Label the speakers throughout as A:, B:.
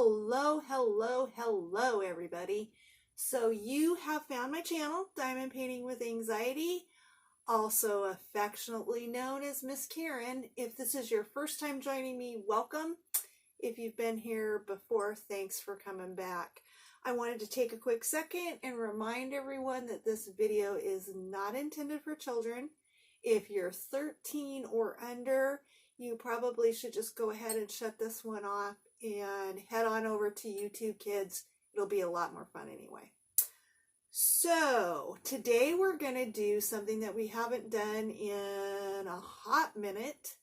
A: Hello, hello, hello, everybody. So you have found my channel, Diamond Painting with Anxiety, also affectionately known as Miss Karen. If this is your first time joining me, welcome. If you've been here before, thanks for coming back. I wanted to take a quick second and remind everyone that this video is not intended for children. If you're 13 or under, you probably should just go ahead and shut this one off and head on over to YouTube Kids. It'll be a lot more fun anyway. So today we're going to do something that we haven't done in a hot minute,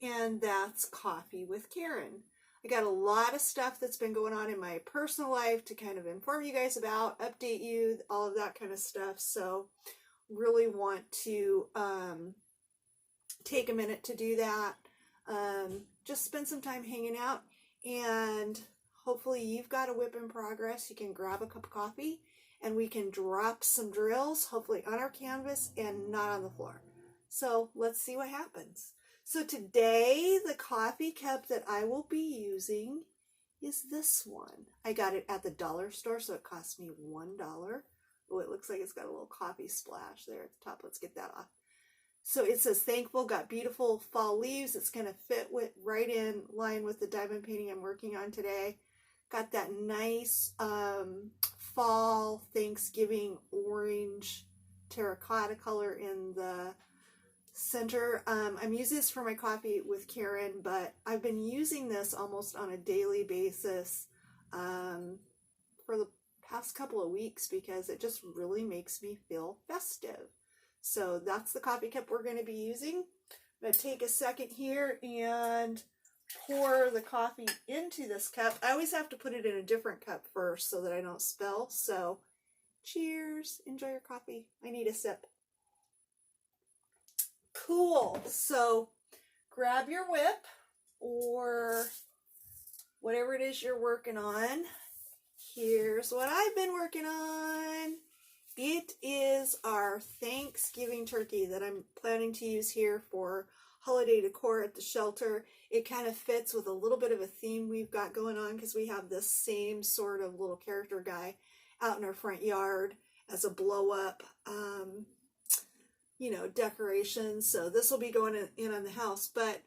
A: and that's Coffee with Karen. I got a lot of stuff that's been going on in my personal life to kind of inform you guys about, update you, all of that kind of stuff. So really want to take a minute to do that. Just spend some time hanging out, and hopefully you've got a whip in progress. You can grab a cup of coffee and we can drop some drills, hopefully on our canvas and not on the floor. So let's see what happens. So today the coffee cup that I will be using is this one. I got it at the dollar store, so it cost me $1. Oh, it looks like it's got a little coffee splash there at the top. Let's get that off. So it says thankful, got beautiful fall leaves. It's going to fit right in line with the diamond painting I'm working on today. Got that nice fall Thanksgiving orange terracotta color in the center. I'm using this for my Coffee with Karen, but I've been using this almost on a daily basis for the past couple of weeks because it just really makes me feel festive. So that's the coffee cup we're going to be using. I'm going to take a second here and pour the coffee into this cup. I always have to put it in a different cup first so that I don't spill. So cheers. Enjoy your coffee. I need a sip. Cool. So grab your whip or whatever it is you're working on. Here's what I've been working on. It is our Thanksgiving turkey that I'm planning to use here for holiday decor at the shelter. It kind of fits with a little bit of a theme we've got going on because we have this same sort of little character guy out in our front yard as a blow up, decoration. So this will be going in on the house, but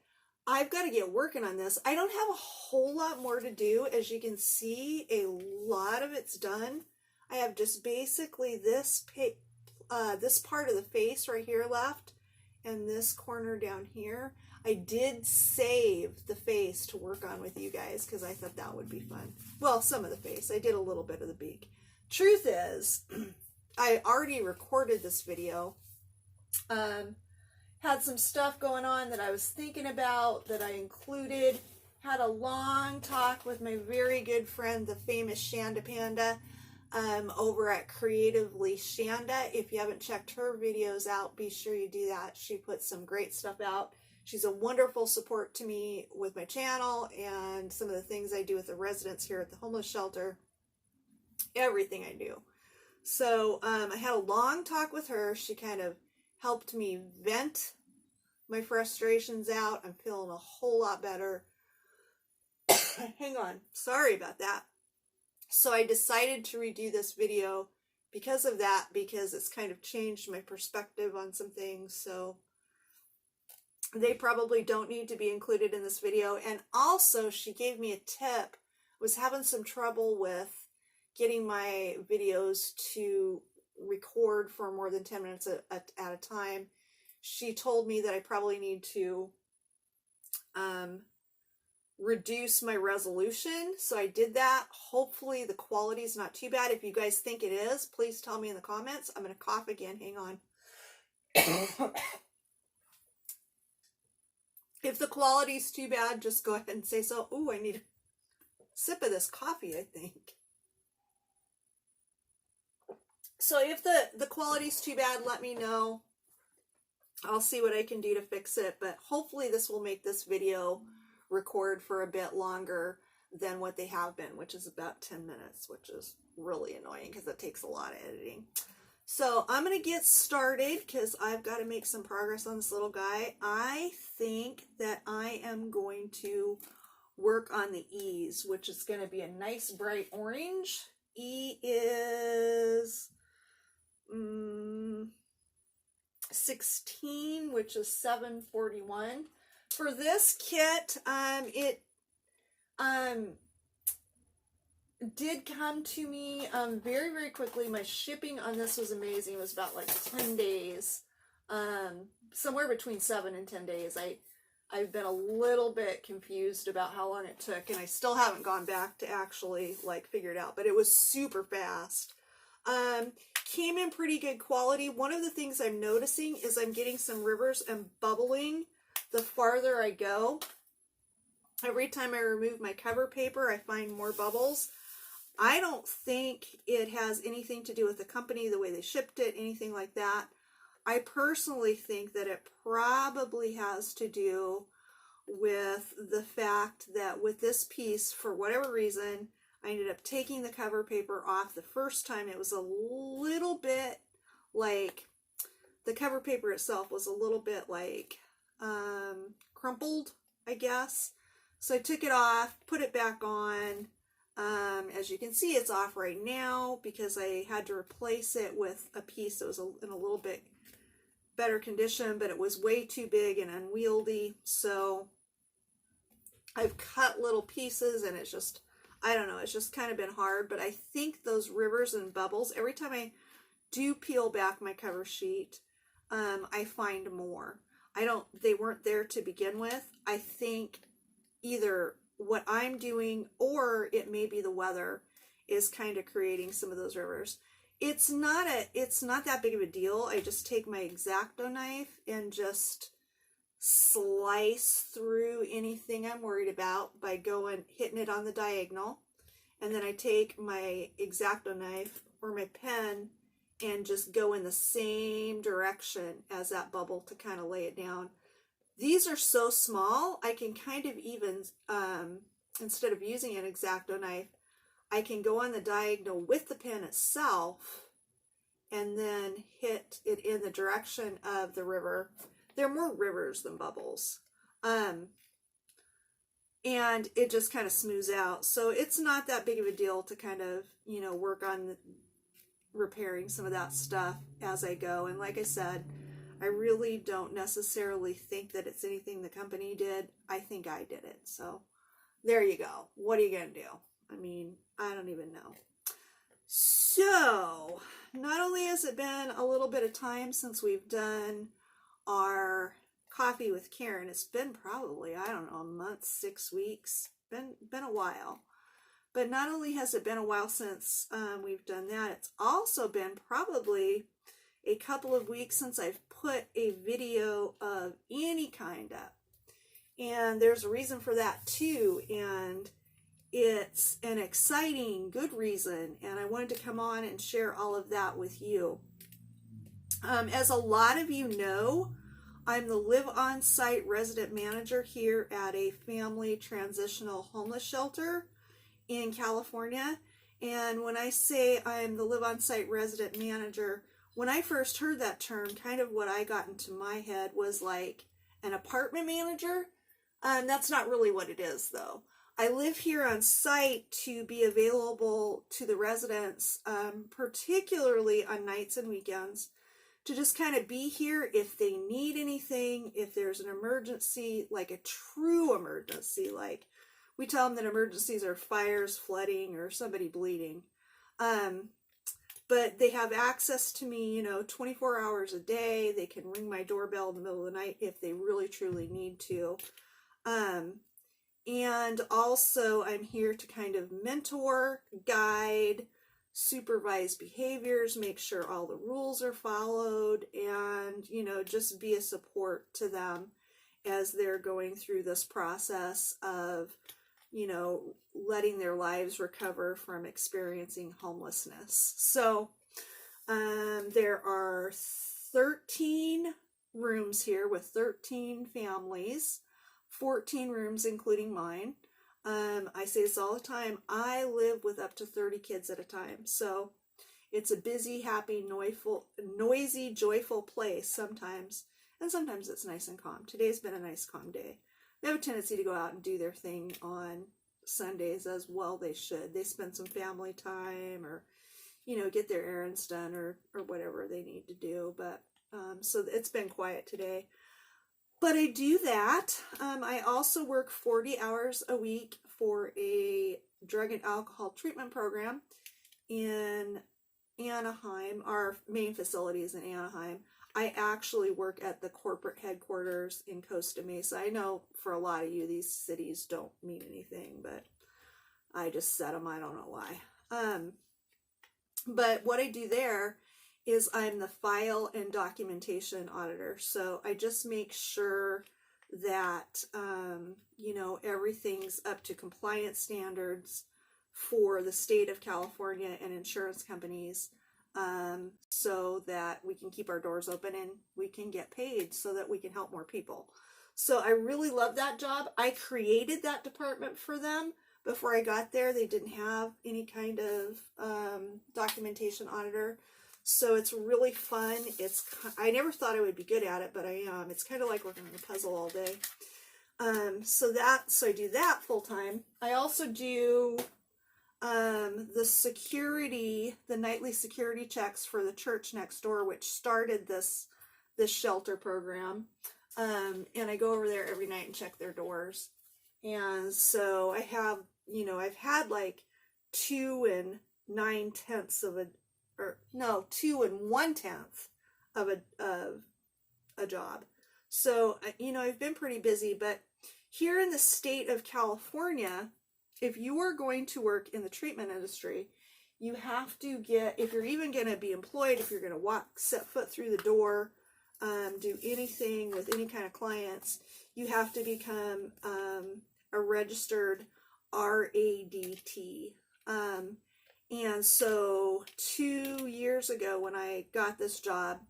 A: I've got to get working on this. I don't have a whole lot more to do. As you can see, a lot of it's done. I have just basically this part of the face right here left and this corner down here. I did save the face to work on with you guys because I thought that would be fun. Well, some of the face. I did a little bit of the beak. Truth is, I already recorded this video. Had some stuff going on that I was thinking about that I included. Had a long talk with my very good friend, the famous Shanda Panda, over at Creatively Shanda. If you haven't checked her videos out, be sure you do that. She puts some great stuff out. She's a wonderful support to me with my channel and some of the things I do with the residents here at the homeless shelter. Everything I do. So I had a long talk with her. She kind of helped me vent my frustrations out. I'm feeling a whole lot better. Hang on. Sorry about that. So I decided to redo this video because of that, because it's kind of changed my perspective on some things. So they probably don't need to be included in this video. And also she gave me a tip. I was having some trouble with getting my videos to record for more than 10 minutes at a time. She told me that I probably need to reduce my resolution. So I did that. Hopefully the quality is not too bad. If you guys think it is, please tell me in the comments. I'm going to cough again. Hang on. If the quality is too bad, just go ahead and say so. Ooh, I need a sip of this coffee, I think. So if the quality is too bad, let me know. I'll see what I can do to fix it. But hopefully this will make this video record for a bit longer than what they have been, which is about 10 minutes, which is really annoying because it takes a lot of editing. So I'm going to get started because I've got to make some progress on this little guy. I think that I am going to work on the E's, which is going to be a nice bright orange. E is 16, which is 741. For this kit, it did come to me very, very quickly. My shipping on this was amazing. It was about like 10 days, somewhere between 7 and 10 days. I've been a little bit confused about how long it took, and I still haven't gone back to actually like figure it out, but it was super fast. Came in pretty good quality. One of the things I'm noticing is I'm getting some rivers and bubbling the farther I go. Every time I remove my cover paper, I find more bubbles. I don't think it has anything to do with the company, the way they shipped it, anything like that. I personally think that it probably has to do with the fact that with this piece, for whatever reason, I ended up taking the cover paper off the first time. It was a little bit like, the cover paper itself was a little bit like crumpled, I guess. So I took it off, put it back on. As you can see, it's off right now because I had to replace it with a piece that was in a little bit better condition, but it was way too big and unwieldy. So I've cut little pieces, and it's just, I don't know, it's just kind of been hard. But I think those rivers and bubbles, every time I do peel back my cover sheet, I find more. They weren't there to begin with. I think either what I'm doing, or it may be the weather, is kind of creating some of those rivers. It's not that big of a deal. I just take my X-Acto knife and just slice through anything I'm worried about by hitting it on the diagonal. And then I take my X-Acto knife or my pen and just go in the same direction as that bubble to kind of lay it down. These are so small, I can kind of even, instead of using an X-Acto knife, I can go on the diagonal with the pen itself and then hit it in the direction of the river. They're more rivers than bubbles. And it just kind of smooths out. So it's not that big of a deal to kind of, work on repairing some of that stuff as I go. And like I said, I really don't necessarily think that it's anything the company did. I think I did it. So there you go. What are you going to do? I mean, I don't even know. So not only has it been a little bit of time since we've done our coffee with Karen, it's been probably, I don't know, a month, 6 weeks, been a while. But not only has it been a while since we've done that, it's also been probably a couple of weeks since I've put a video of any kind up. And there's a reason for that too. And it's an exciting, good reason. And I wanted to come on and share all of that with you. As a lot of you know, I'm the Live On Site resident manager here at a family transitional homeless shelter in California. And when I say I'm the Live On Site resident manager, when I first heard that term, kind of what I got into my head was like an apartment manager. That's not really what it is, though. I live here on site to be available to the residents, particularly on nights and weekends, to just kind of be here if they need anything, if there's an emergency, like a true emergency, like we tell them that emergencies are fires, flooding, or somebody bleeding. But they have access to me, 24 hours a day. They can ring my doorbell in the middle of the night if they really, truly need to. And also I'm here to kind of mentor, guide, supervise behaviors, make sure all the rules are followed, and, just be a support to them as they're going through this process of, letting their lives recover from experiencing homelessness. So there are 13 rooms here with 13 families, 14 rooms including mine. I say this all the time, I live with up to 30 kids at a time. So it's a busy, happy, noisy, joyful place sometimes. And sometimes it's nice and calm. Today's been a nice, calm day. they have a tendency to go out and do their thing on Sundays, as well they should. They spend some family time, or get their errands done, or whatever they need to do. But so it's been quiet today. But I do that. I also work 40 hours a week for a drug and alcohol treatment program in Anaheim. Our main facility is in Anaheim. I actually work at the corporate headquarters in Costa Mesa. I know for a lot of you, these cities don't mean anything, but I just said them. I don't know why. But what I do there is I'm the file and documentation auditor. So I just make sure that, everything's up to compliance standards for the state of California and insurance companies, so that we can keep our doors open and we can get paid so that we can help more people. So I really love that job. I created that department for them. Before I got there, they didn't have any kind of documentation auditor. So it's really fun. I never thought I would be good at it, but I am. It's kind of like working on a puzzle all day. So I do that full time. I also do the nightly security checks for the church next door, which started this shelter program. And I go over there every night and check their doors. And so I have, I've had like 2 1/10 of a job. So, I've been pretty busy, but here in the state of California, if you are going to work in the treatment industry, you have to if you're even going to be employed, if you're going to set foot through the door, do anything with any kind of clients, you have to become a registered RADT. And so 2 years ago, when I got this job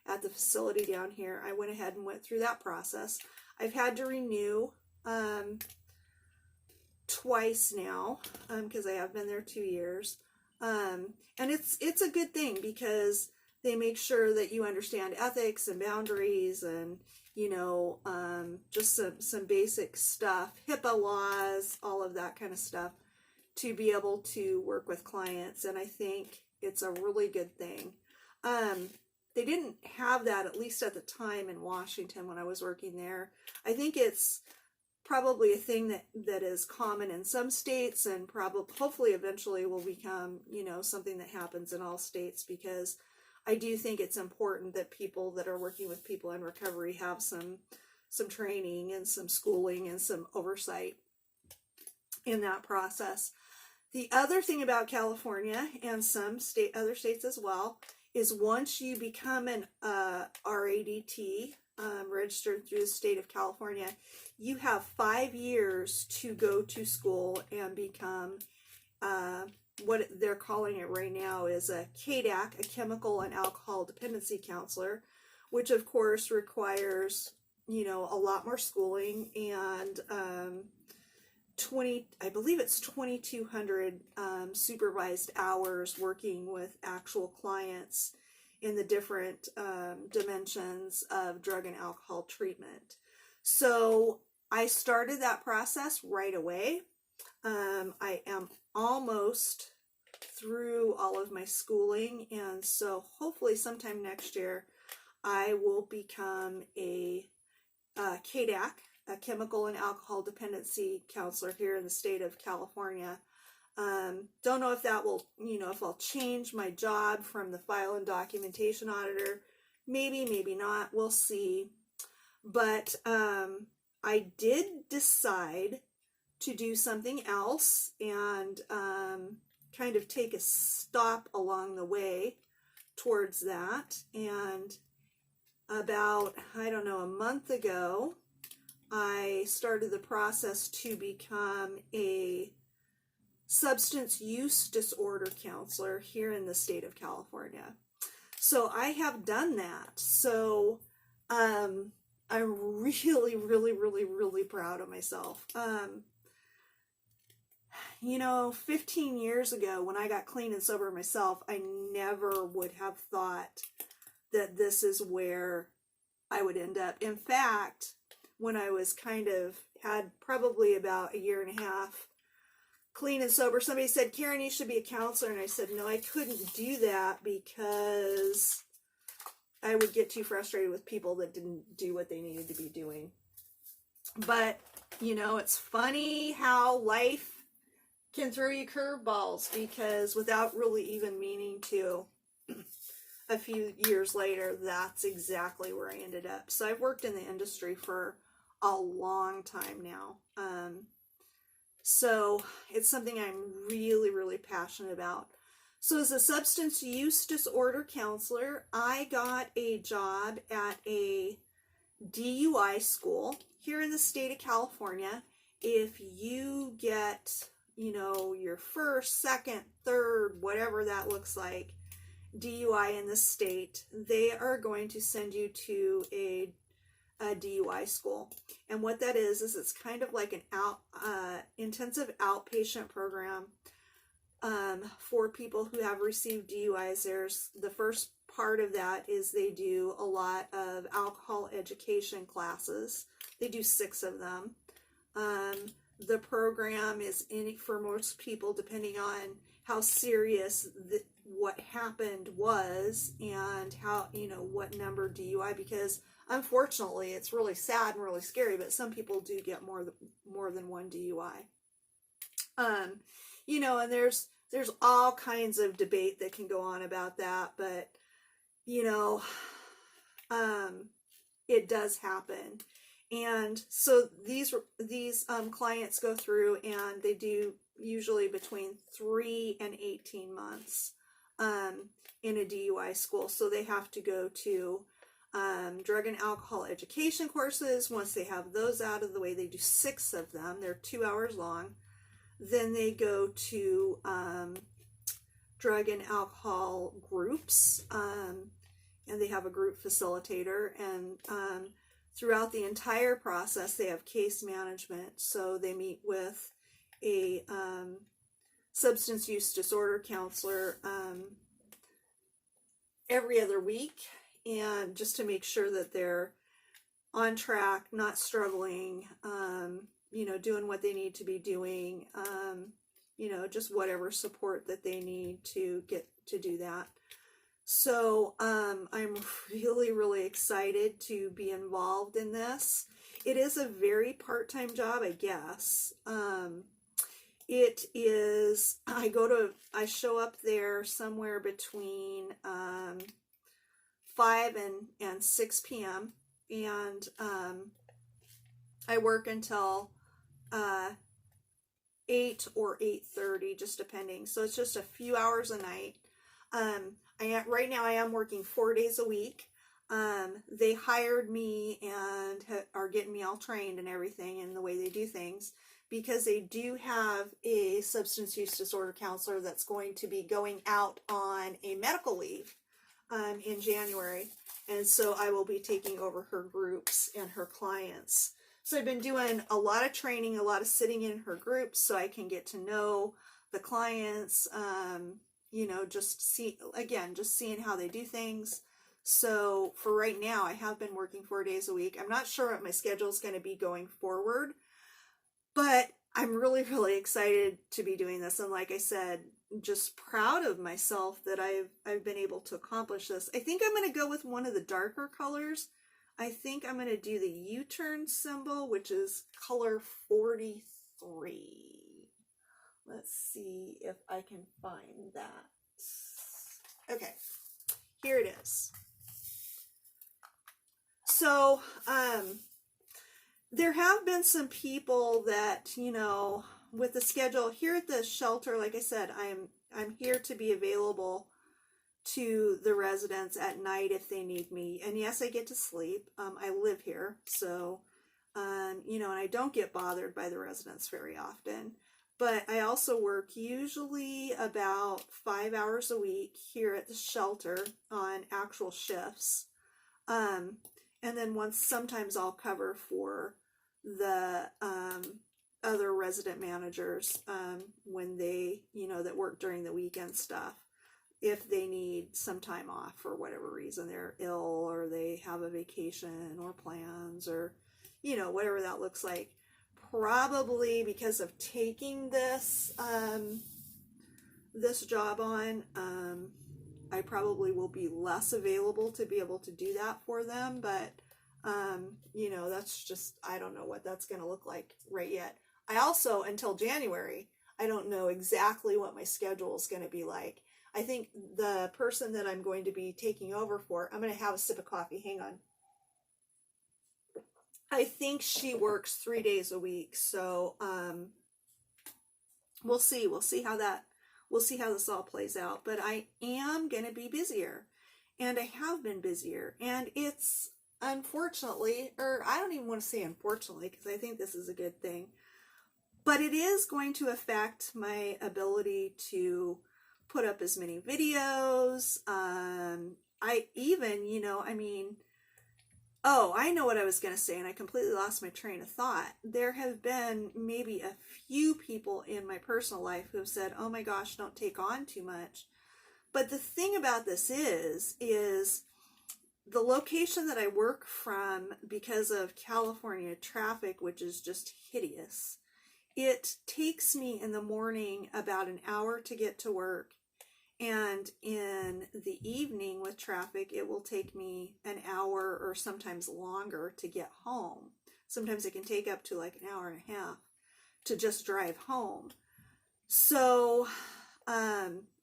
A: at the facility down here, I went ahead and went through that process. I've had to renew twice now, because I have been there 2 years. And it's a good thing, because they make sure that you understand ethics and boundaries, and just some basic stuff, HIPAA laws, all of that kind of stuff, to be able to work with clients. And I think it's a really good thing. They didn't have that, at least at the time, in Washington when I was working there. I think it's probably a thing that is common in some states, and hopefully eventually will become, something that happens in all states, because I do think it's important that people that are working with people in recovery have some training and some schooling and some oversight in that process. The other thing about California, and some other states as well, is once you become an RADT, registered through the state of California, you have 5 years to go to school and become what they're calling it right now is a CADAC, a chemical and alcohol dependency counselor, which of course requires, a lot more schooling, and I believe it's 2,200 supervised hours working with actual clients in the different dimensions of drug and alcohol treatment. So I started that process right away. I am almost through all of my schooling, and so hopefully sometime next year I will become a CADAC, a chemical and alcohol dependency counselor here in the state of California. Don't know if that will, if I'll change my job from the file and documentation auditor. Maybe not. We'll see. But I did decide to do something else, and kind of take a stop along the way towards that. And about, a month ago, I started the process to become a substance use disorder counselor here in the state of California. So I have done that. So I'm really, really, really, really proud of myself. 15 years ago, when I got clean and sober myself, I never would have thought that this is where I would end up. In fact, when I was had probably about a year and a half clean and sober. Somebody said, Karen, you should be a counselor. And I said, no, I couldn't do that because I would get too frustrated with people that didn't do what they needed to be doing. But, it's funny how life can throw you curveballs, because without really even meaning to, a few years later, that's exactly where I ended up. So I've worked in the industry for a long time now. So it's something I'm really, really passionate about. So as a substance use disorder counselor, I got a job at a DUI school here in the state of California. If you get, your first, second, third, whatever that looks like, DUI in the state, they are going to send you to a DUI school. And what that is it's kind of like an intensive outpatient program for people who have received DUIs. There's the first part of that is they do a lot of alcohol education classes. They do 6 of them. The program is for most people, depending on how serious what happened was and how, what number DUI, because unfortunately it's really sad and really scary, but some people do get more than one DUI. And there's all kinds of debate that can go on about that, but it does happen. And so these clients go through, and they do usually between 3 and 18 months in a DUI school. So they have to go to drug and alcohol education courses. Once they have those out of the way, they do 6 of them. They're 2 hours long. Then they go to drug and alcohol groups, and they have a group facilitator. And throughout the entire process, they have case management. So they meet with a substance use disorder counselor every other week, and just to make sure that they're on track, not struggling, doing what they need to be doing, just whatever support that they need to get to do that. So I'm really, really excited to be involved in this. It is a very part-time job, I guess. It is, I show up there somewhere between 5 and 6 p.m. And I work until 8 or 8:30, just depending. So it's just a few hours a night. Right now I am working 4 days a week. They hired me and are getting me all trained and everything in the way they do things, because they do have a substance use disorder counselor that's going to be going out on a medical leave in January. And so I will be taking over her groups and her clients. So I've been doing a lot of training, a lot of sitting in her groups so I can get to know the clients, just seeing how they do things. So for right now, I have been working 4 days a week. I'm not sure what my schedule is going to be going forward, but I'm really, really excited to be doing this. And like I said, just proud of myself that I've been able to accomplish this. I think I'm going to go with one of the darker colors. I think I'm going to do the U-turn symbol, which is color 43. Let's see if I can find that. Okay, here it is. So, there have been some people that, with the schedule here at the shelter, like I said, I'm here to be available to the residents at night if they need me. And yes, I get to sleep. I live here, so, and I don't get bothered by the residents very often. But I also work usually about 5 hours a week here at the shelter on actual shifts. And then sometimes I'll cover for the other resident managers when they, that work during the weekend stuff. If they need some time off for whatever reason, they're ill or they have a vacation or plans, or, you know, whatever that looks like. Probably because of taking this, this job on, I probably will be less available to be able to do that for them, but you know, that's just, I don't know what that's going to look like right yet. I also, until January, I don't know exactly what my schedule is going to be like. I think the person that I'm going to be taking over for, I'm going to have a sip of coffee. Hang on. I think she works 3 days a week. So, we'll see. We'll see how this all plays out. But I am going to be busier, and I have been busier, and it's unfortunately, or I don't even want to say unfortunately, because I think this is a good thing, but it is going to affect my ability to put up as many videos. I even, you know, I mean, oh, I know what I was going to say, and I completely lost my train of thought. There have been maybe a few people in my personal life who have said, oh my gosh, don't take on too much. But the thing about this is the location that I work from, because of California traffic, which is just hideous, it takes me in the morning about an hour to get to work. And in the evening with traffic, it will take me an hour or sometimes longer to get home. Sometimes it can take up to like an hour and a half to just drive home. So,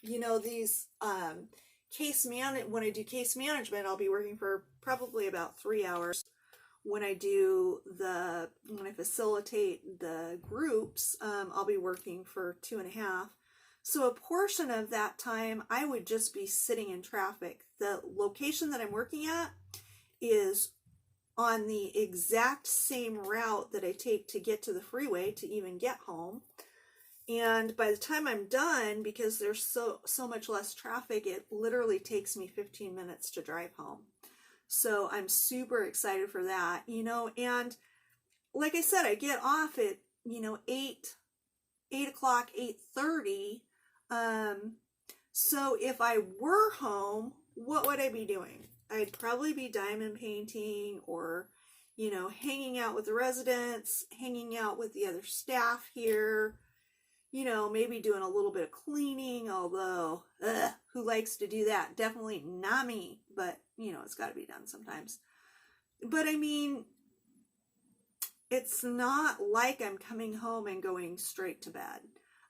A: you know, these when I do case management, I'll be working for probably about 3 hours. When I facilitate the groups, I'll be working for 2.5. So a portion of that time, I would just be sitting in traffic. The location that I'm working at is on the exact same route that I take to get to the freeway to even get home. And by the time I'm done, because there's so much less traffic, it literally takes me 15 minutes to drive home. So I'm super excited for that, you know, and like I said, I get off at, you know, 8 o'clock, 8:30. So if I were home, what would I be doing? I'd probably be diamond painting, or, you know, hanging out with the residents, hanging out with the other staff here, you know, maybe doing a little bit of cleaning, although, who likes to do that? Definitely not me, but, you know, it's got to be done sometimes. But I mean, it's not like I'm coming home and going straight to bed.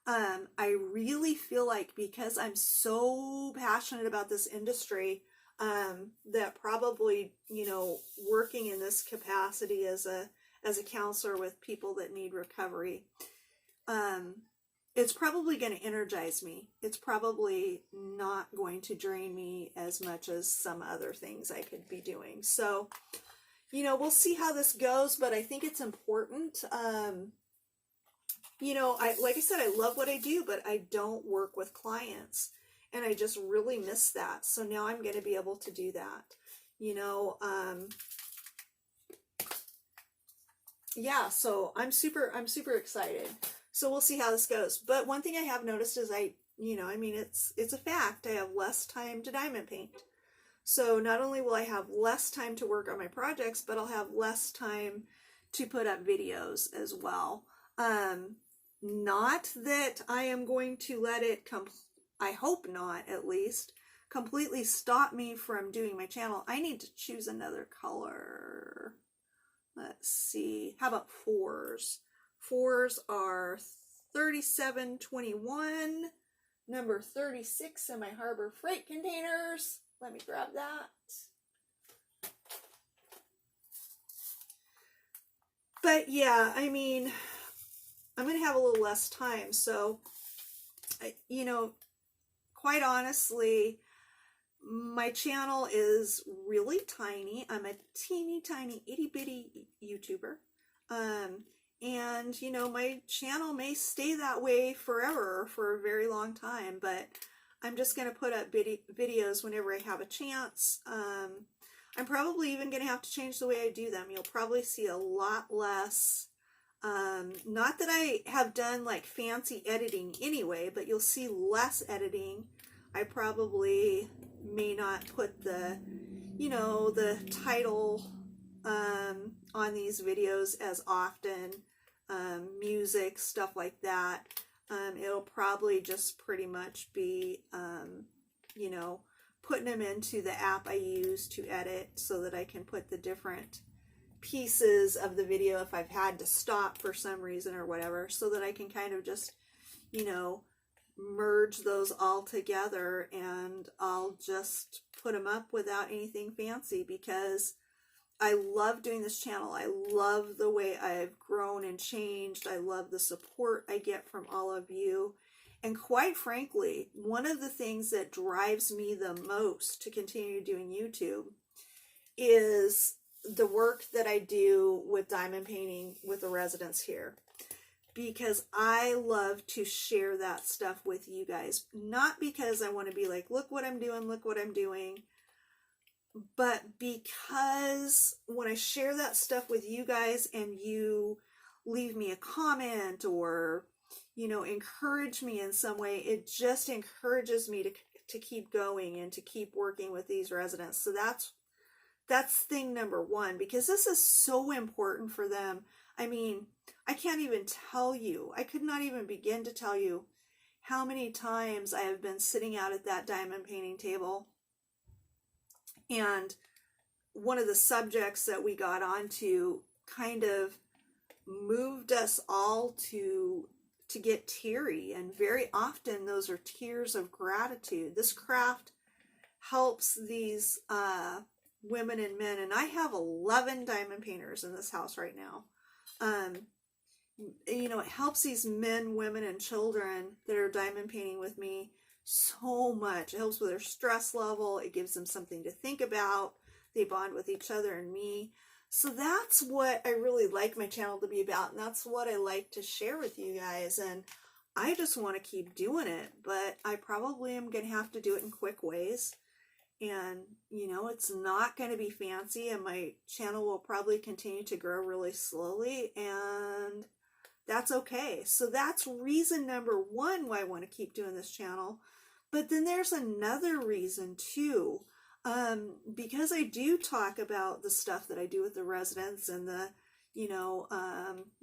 A: I really feel like, because I'm so passionate about this industry, that probably, you know, working in this capacity as a counselor with people that need recovery, it's probably going to energize me. It's probably not going to drain me as much as some other things I could be doing. So, you know, we'll see how this goes, but I think it's important. You know, like I said, I love what I do, but I don't work with clients, and I just really miss that. So now I'm going to be able to do that, you know. Yeah, so I'm super excited. So we'll see how this goes. But one thing I have noticed is it's a fact, I have less time to diamond paint. So not only will I have less time to work on my projects, but I'll have less time to put up videos as well. Not that I am going to let it I hope not, at least, completely stop me from doing my channel. I need to choose another color. Let's see. How about 4s? 4s are 3721, number 36 in my Harbor Freight containers. Let me grab that. But yeah, I mean, I'm going to have a little less time. So, you know, quite honestly, my channel is really tiny. I'm a teeny tiny itty bitty YouTuber. And, you know, my channel may stay that way forever, for a very long time, but I'm just going to put up videos whenever I have a chance. I'm probably even going to have to change the way I do them. You'll probably see a lot less. Not that I have done like fancy editing anyway, but you'll see less editing. I probably may not put the, you know, the title on these videos as often, music, stuff like that. It'll probably just pretty much be, you know, putting them into the app I use to edit so that I can put the different pieces of the video if I've had to stop for some reason or whatever, so that I can kind of just, you know, merge those all together, and I'll just put them up without anything fancy, because I love doing this channel. I love the way I've grown and changed. I love the support I get from all of you. And quite frankly, one of the things that drives me the most to continue doing YouTube is the work that I do with diamond painting with the residents here. Because I love to share that stuff with you guys. Not because I want to be like, look what I'm doing, look what I'm doing. But because when I share that stuff with you guys and you leave me a comment or, you know, encourage me in some way, it just encourages me to keep going and to keep working with these residents. So that's thing number one, because this is so important for them. I mean, I can't even tell you, I could not even begin to tell you how many times I have been sitting out at that diamond painting table, and one of the subjects that we got onto kind of moved us all to get teary, and very often those are tears of gratitude. This craft helps these women and men, and I have 11 diamond painters in this house right now. You know, it helps these men, women, and children that are diamond painting with me so much. It helps with their stress level. It gives them something to think about. They bond with each other and me. So that's what I really like my channel to be about, and that's what I like to share with you guys. And I just want to keep doing it, but I probably am going to have to do it in quick ways. And, you know, it's not going to be fancy, and my channel will probably continue to grow really slowly, and that's okay. So that's reason number one why I want to keep doing this channel. But then there's another reason too, because I do talk about the stuff that I do with the residents and the, you know,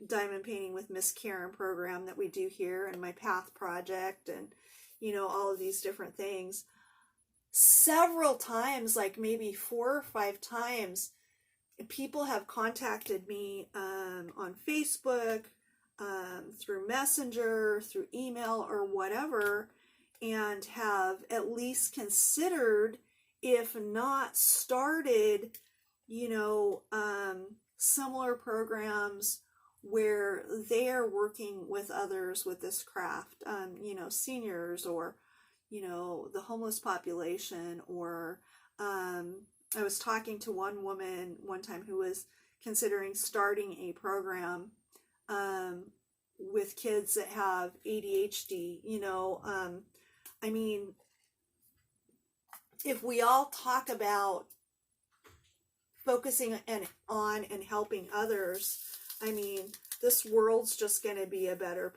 A: diamond painting with Miss Karen program that we do here, and my Path project, and, you know, all of these different things. Several times, like maybe 4 or 5 times, people have contacted me on Facebook, through Messenger, through email, or whatever, and have at least considered, if not started, you know, similar programs where they're working with others with this craft, you know, seniors, or, you know, the homeless population, or I was talking to one woman one time who was considering starting a program with kids that have ADHD, you know. I mean, if we all talk about focusing on and helping others, I mean, this world's just going to be a better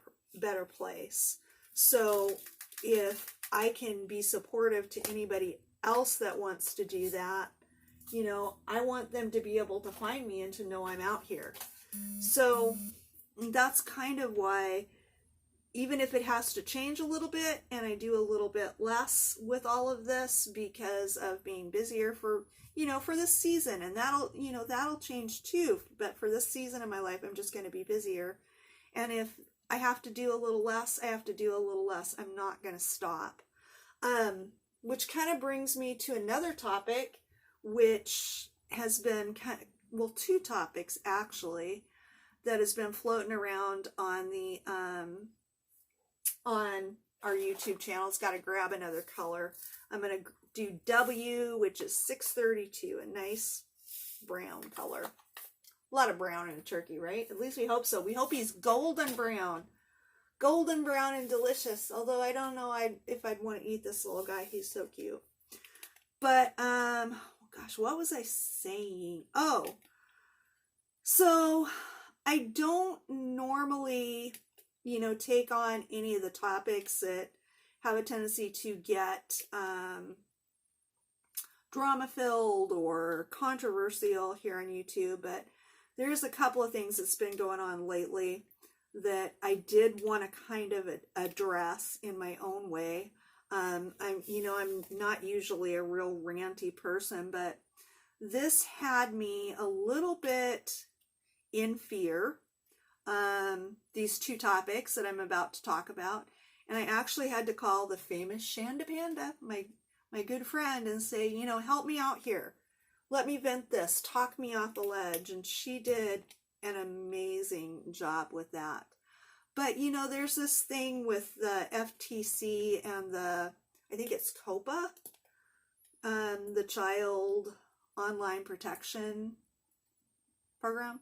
A: place. So if I can be supportive to anybody else that wants to do that, you know, I want them to be able to find me and to know I'm out here. So that's kind of why, even if it has to change a little bit and I do a little bit less with all of this because of being busier for, you know, for this season, and that'll, you know, that'll change too. But for this season of my life, I'm just going to be busier. And if I have to do a little less, I have to do a little less. I'm not going to stop. Which kind of brings me to another topic, which has been kind of, well, 2 topics actually, that has been floating around on the on our YouTube channel. It's got to grab another color. I'm going to do W, which is 632, a nice brown color. A lot of brown in a turkey, right? At least we hope so. We hope he's golden brown. Golden brown and delicious. Although I don't know if I'd want to eat this little guy. He's so cute. But, gosh, what was I saying? Oh, so I don't normally, you know, take on any of the topics that have a tendency to get drama-filled or controversial here on YouTube, but there's a couple of things that's been going on lately that I did want to kind of address in my own way. I'm not usually a real ranty person, but this had me a little bit in fear. These two topics that I'm about to talk about, and I actually had to call the famous Shanda Panda, my good friend, and say, help me out here. Let me vent this. Talk me off the ledge. And she did an amazing job with that. But, there's this thing with the FTC and I think it's COPA, the Child Online Protection Program.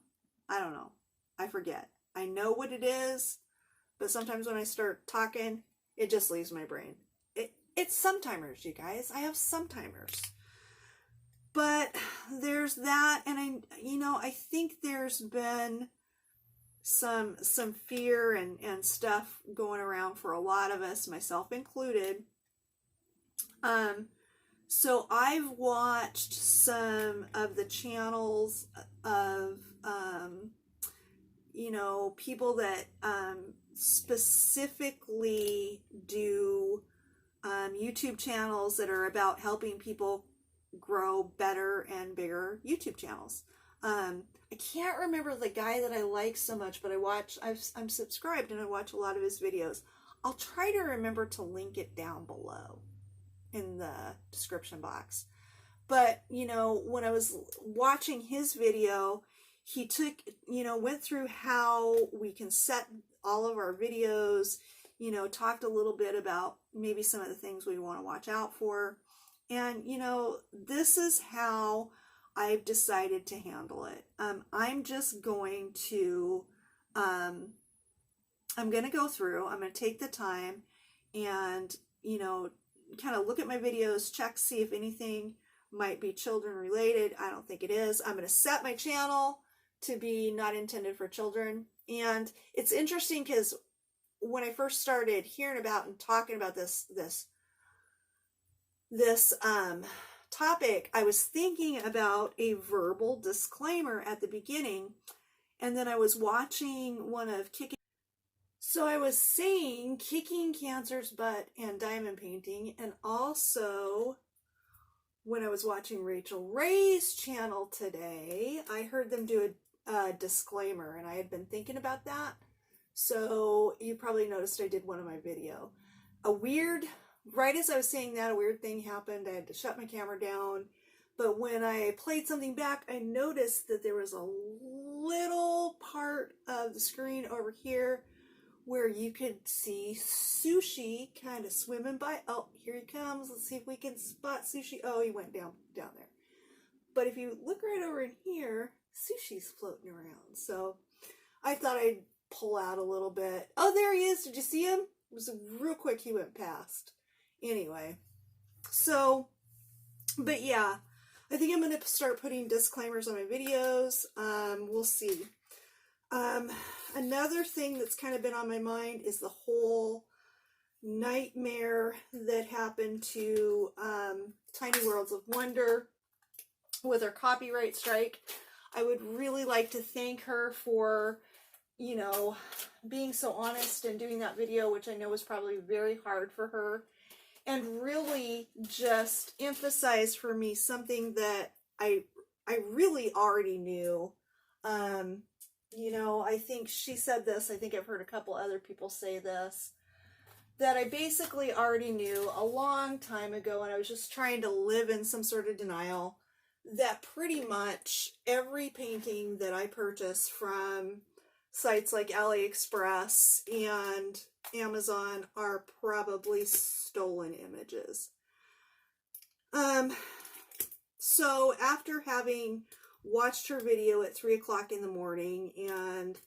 A: I don't know. I forget. I know what it is, but sometimes when I start talking, it just leaves my brain. It's sometimers, you guys. I have sometimers. But there's that, and I think there's been some fear and stuff going around for a lot of us, myself included. So I've watched some of the channels of people that specifically do YouTube channels that are about helping people grow better and bigger YouTube channels. I can't remember the guy that I like so much, but I'm subscribed and I watch a lot of his videos. I'll try to remember to link it down below in the description box. But, when I was watching his video, he went through how we can set all of our videos, talked a little bit about maybe some of the things we want to watch out for. And, this is how I've decided to handle it. I'm just going to, I'm going to go through, I'm going to take the time and, kind of look at my videos, check, see if anything might be children related. I don't think it is. I'm going to set my channel to be not intended for children. And it's interesting because when I first started hearing about and talking about this topic, I was thinking about a verbal disclaimer at the beginning, and then I was watching one of So I was saying kicking cancer's butt and diamond painting, and also when I was watching Rachel Ray's channel today, I heard them do a disclaimer, and I had been thinking about that. So you probably noticed I did one of my video. Right as I was saying that, a weird thing happened. I had to shut my camera down. But when I played something back, I noticed that there was a little part of the screen over here where you could see Sushi kind of swimming by. Oh, here he comes. Let's see if we can spot Sushi. Oh, he went down there. But if you look right over in here, Sushi's floating around. So I thought I'd pull out a little bit. Oh, there he is. Did you see him? It was real quick. He went past. Anyway, so, but yeah, I think I'm going to start putting disclaimers on my videos. We'll see. Another thing that's kind of been on my mind is the whole nightmare that happened to Tiny Worlds of Wonder with her copyright strike. I would really like to thank her for, being so honest and doing that video, which I know was probably very hard for her, and really just emphasize for me something that I really already knew. I think she said this, I think I've heard a couple other people say this, that I basically already knew a long time ago, and I was just trying to live in some sort of denial, that pretty much every painting that I purchase from sites like AliExpress and Amazon are probably stolen images. So after having watched her video at 3 o'clock in the morning and,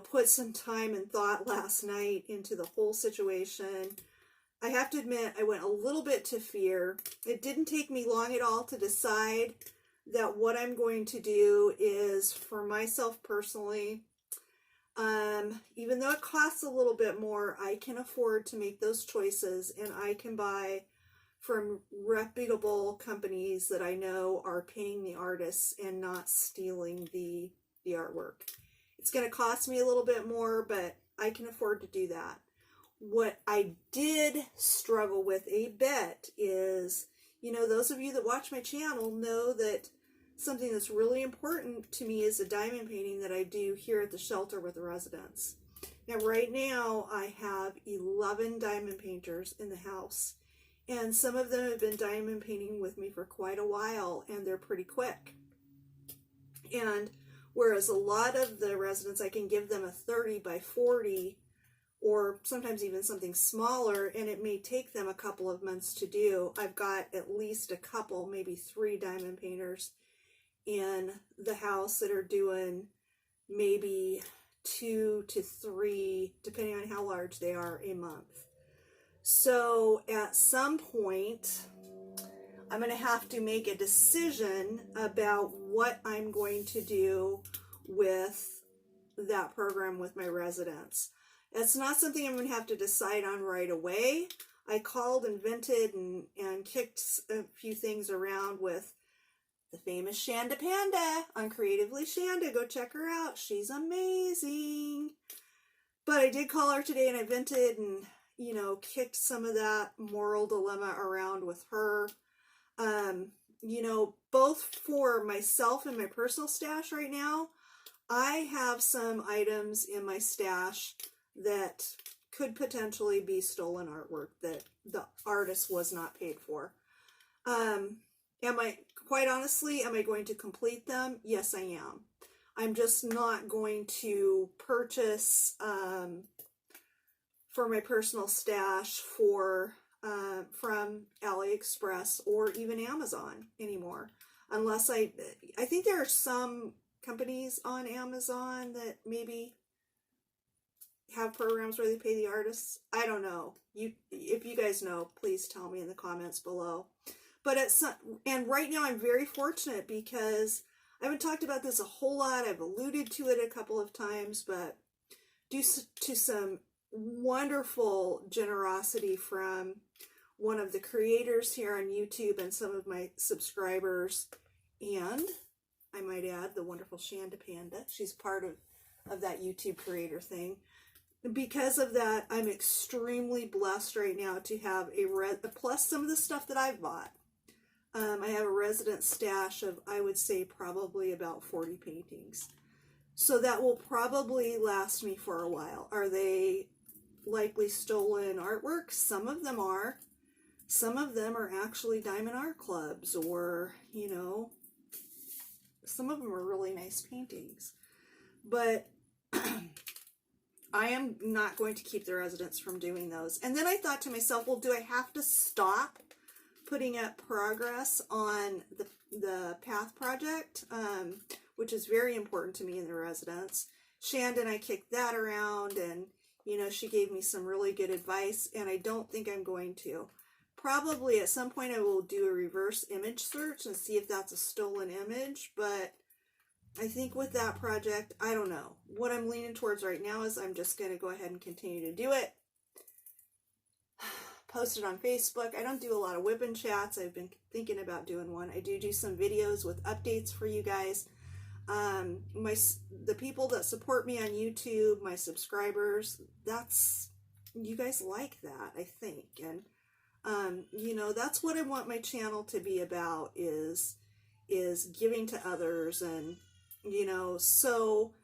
A: put some time and thought last night into the whole situation, I have to admit I went a little bit to fear. It didn't take me long at all to decide that what I'm going to do is, for myself personally, even though it costs a little bit more, I can afford to make those choices, and I can buy from reputable companies that I know are paying the artists and not stealing the the artwork. It's going to cost me a little bit more, but I can afford to do that. What I did struggle with a bit is, you know, those of you that watch my channel know that something that's really important to me is the diamond painting that I do here at the shelter with the residents. Now, right now, I have 11 diamond painters in the house, and some of them have been diamond painting with me for quite a while, and they're pretty quick. And whereas a lot of the residents, I can give them a 30 by 40, or sometimes even something smaller, and it may take them a couple of months to do. I've got at least a couple, maybe 3 diamond painters in the house that are doing maybe 2 to 3, depending on how large they are, a month. So at some point, I'm going to have to make a decision about what I'm going to do with that program with my residents. It's not something I'm going to have to decide on right away. I called and vented and kicked a few things around with the famous Shanda Panda on Creatively Shanda. Go check her out. She's amazing. But I did call her today and I vented and, you know, kicked some of that moral dilemma around with her. You know, both for myself and my personal stash right now, I have some items in my stash that could potentially be stolen artwork that the artist was not paid for. Quite honestly, am I going to complete them? Yes, I am. I'm just not going to purchase for my personal stash from AliExpress or even Amazon anymore. Unless I think there are some companies on Amazon that maybe have programs where they pay the artists. I don't know. If you guys know, please tell me in the comments below. But and right now I'm very fortunate because I haven't talked about this a whole lot. I've alluded to it a couple of times, but due to some wonderful generosity from one of the creators here on YouTube and some of my subscribers, and I might add the wonderful Shanda Panda. She's part of that YouTube creator thing. Because of that, I'm extremely blessed right now to have plus some of the stuff that I've bought. I have a resident stash of, I would say, probably about 40 paintings. So that will probably last me for a while. Are they likely stolen artwork? Some of them are. Some of them are actually Diamond Art Clubs, or, you know, some of them are really nice paintings. But I am not going to keep the residents from doing those. And then I thought to myself, well, do I have to stop putting up progress on the Path project, which is very important to me and the residents? Shanda and I kicked that around, and, you know, she gave me some really good advice, and I don't think I'm going to. Probably at some point I will do a reverse image search and see if that's a stolen image, but I think with that project, I don't know. What I'm leaning towards right now is I'm just going to go ahead and continue to do it. Post it on Facebook. I don't do a lot of whip and chats. I've been thinking about doing one. I do some videos with updates for you guys. The people that support me on YouTube, my subscribers, you guys like that, I think. And, you know, that's what I want my channel to be about, is giving to others. And, you know, so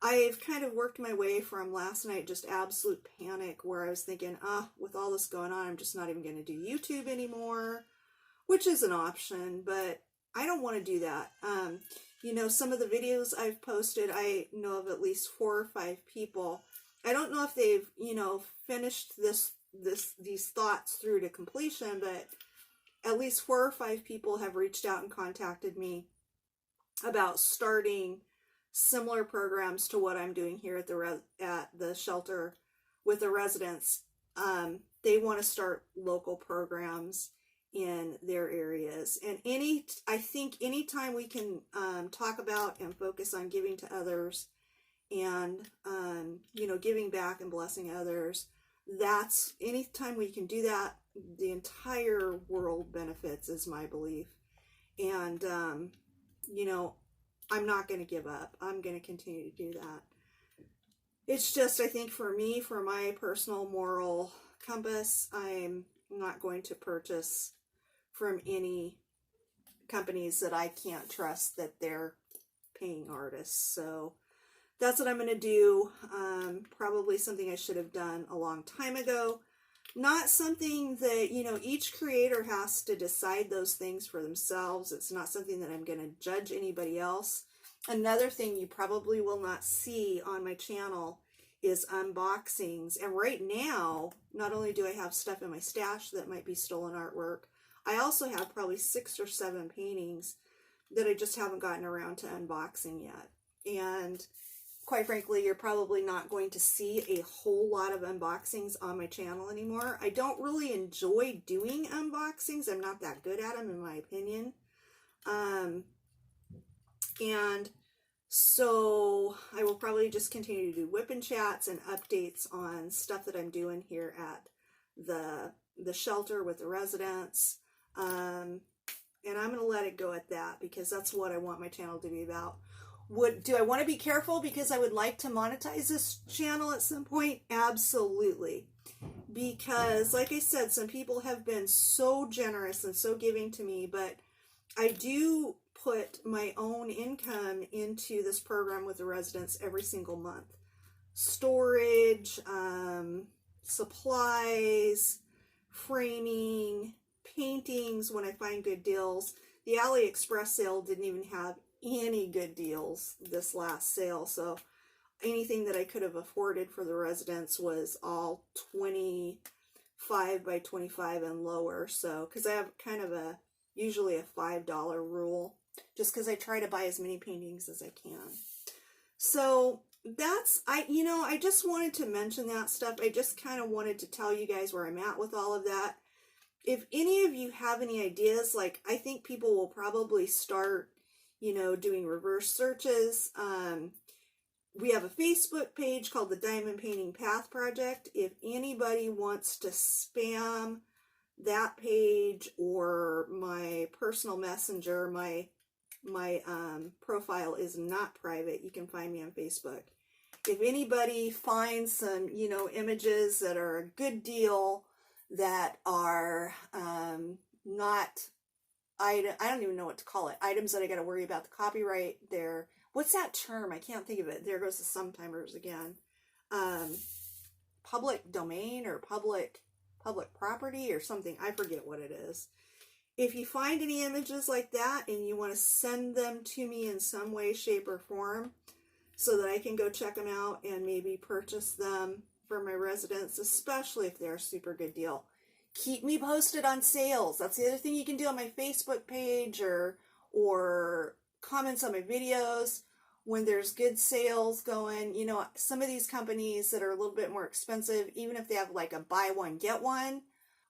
A: I've kind of worked my way from last night, just absolute panic, where I was thinking, with all this going on, I'm just not even going to do YouTube anymore, which is an option, but I don't want to do that. You know, some of the videos I've posted, I know of at least 4 or 5 people. I don't know if they've, you know, finished these thoughts through to completion, but at least 4 or 5 people have reached out and contacted me about starting similar programs to what I'm doing here at the shelter with the residents. They want to start local programs in their areas, and I think anytime we can talk about and focus on giving to others and you know, giving back and blessing others, that's anytime we can do that, the entire world benefits, is my belief. And you know, I'm not going to give up. I'm going to continue to do that. It's just, I think for me, for my personal moral compass, I'm not going to purchase from any companies that I can't trust that they're paying artists. So that's what I'm going to do. Probably something I should have done a long time ago. Not something that, you know, each creator has to decide those things for themselves. It's not something that I'm going to judge anybody else. Another thing you probably will not see on my channel is unboxings. And right now, not only do I have stuff in my stash that might be stolen artwork, I also have probably 6 or 7 paintings that I just haven't gotten around to unboxing yet. And quite frankly, you're probably not going to see a whole lot of unboxings on my channel anymore. I don't really enjoy doing unboxings. I'm not that good at them, in my opinion. And so I will probably just continue to do whip-in chats and updates on stuff that I'm doing here at the shelter with the residents. And I'm going to let it go at that because that's what I want my channel to be about. Do I want to be careful because I would like to monetize this channel at some point? Absolutely. Because like I said, some people have been so generous and so giving to me, but I do put my own income into this program with the residents every single month. Storage, supplies, framing, paintings when I find good deals. The AliExpress sale didn't even have any good deals this last sale, so anything that I could have afforded for the residents was all 25 by 25 and lower. So because I have kind of usually a $5 rule, just because I try to buy as many paintings as I can. So that's, I just wanted to mention that stuff. I just kind of wanted to tell you guys where I'm at with all of that. If any of you have any ideas, like I think people will probably start, doing reverse searches. We have a Facebook page called the Diamond Painting Path Project. If anybody wants to spam that page or my personal messenger, my profile is not private. You can find me on Facebook. If anybody finds some, images that are a good deal, that are not, I don't even know what to call it, items that I got to worry about the copyright, what's that term? I can't think of it. There goes the sometimers again. Public domain or public property or something. I forget what it is. If you find any images like that and you want to send them to me in some way, shape, or form so that I can go check them out and maybe purchase them for my residents, especially if they're a super good deal. Keep me posted on sales. That's the other thing you can do on my Facebook page or comments on my videos when there's good sales going. Some of these companies that are a little bit more expensive, even if they have like a buy one, get one,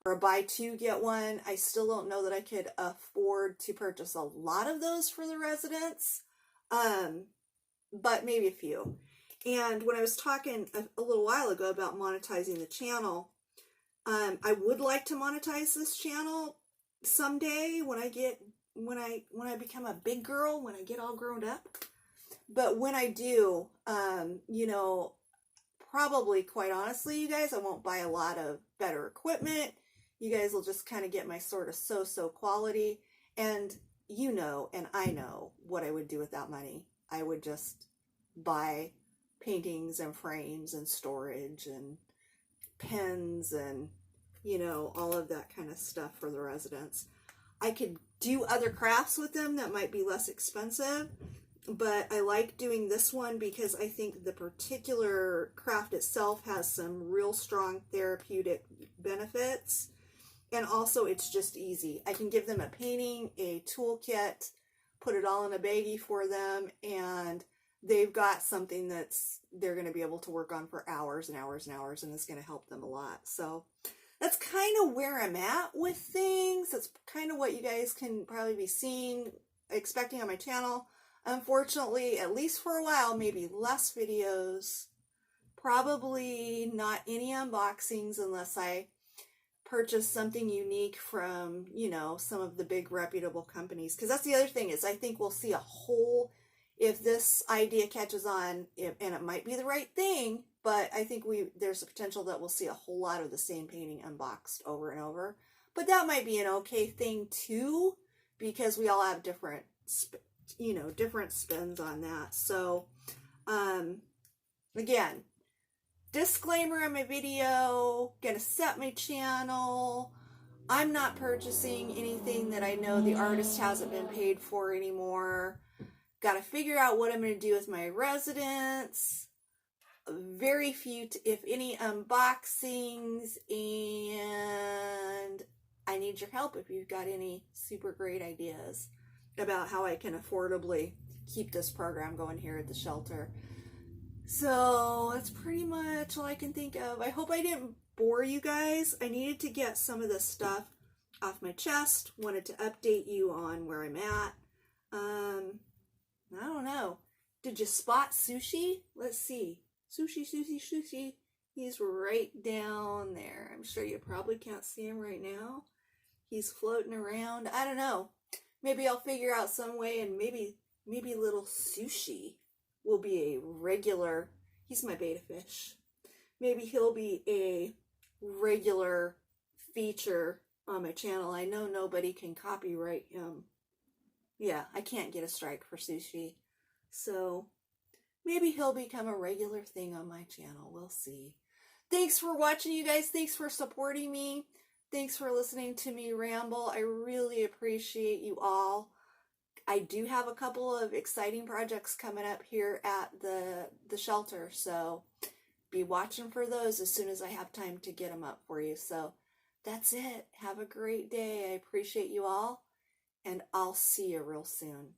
A: or a buy two, get one, I still don't know that I could afford to purchase a lot of those for the residents, but maybe a few. And when I was talking a little while ago about monetizing the channel, I would like to monetize this channel someday when I become a big girl, when I get all grown up. But when I do, probably, quite honestly, you guys, I won't buy a lot of better equipment. You guys will just kind of get my sort of so-so quality. And and I know what I would do with that money. I would just buy paintings and frames and storage and pens and, all of that kind of stuff for the residents. I could do other crafts with them that might be less expensive, but I like doing this one because I think the particular craft itself has some real strong therapeutic benefits. And also it's just easy. I can give them a painting, a toolkit, put it all in a baggie for them, and they've got something they're going to be able to work on for hours and hours and hours, and it's going to help them a lot. So that's kind of where I'm at with things. That's kind of what you guys can probably be expecting on my channel. Unfortunately, at least for a while, maybe less videos, probably not any unboxings unless I purchase something unique from, some of the big reputable companies. Because that's the other thing is I think we'll see a whole if this idea catches on, and it might be the right thing, but I think there's a potential that we'll see a whole lot of the same painting unboxed over and over. But that might be an okay thing too, because we all have different, different spins on that. So, again, disclaimer on my video, gonna set my channel. I'm not purchasing anything that I know the artist hasn't been paid for anymore. Got to figure out what I'm going to do with my residents. Very few, if any, unboxings, and I need your help if you've got any super great ideas about how I can affordably keep this program going here at the shelter. So that's pretty much all I can think of. I hope I didn't bore you guys. I needed to get some of this stuff off my chest. Wanted to update you on where I'm at. I don't know. Did you spot Sushi? Let's see. Sushi, Sushi, Sushi. He's right down there. I'm sure you probably can't see him right now. He's floating around. I don't know. Maybe I'll figure out some way, and maybe little Sushi will be a regular. He's my betta fish. Maybe he'll be a regular feature on my channel. I know nobody can copyright him. Yeah, I can't get a strike for Sushi. So maybe he'll become a regular thing on my channel. We'll see. Thanks for watching, you guys. Thanks for supporting me. Thanks for listening to me ramble. I really appreciate you all. I do have a couple of exciting projects coming up here at the shelter, so be watching for those as soon as I have time to get them up for you. So that's it. Have a great day. I appreciate you all, and I'll see you real soon.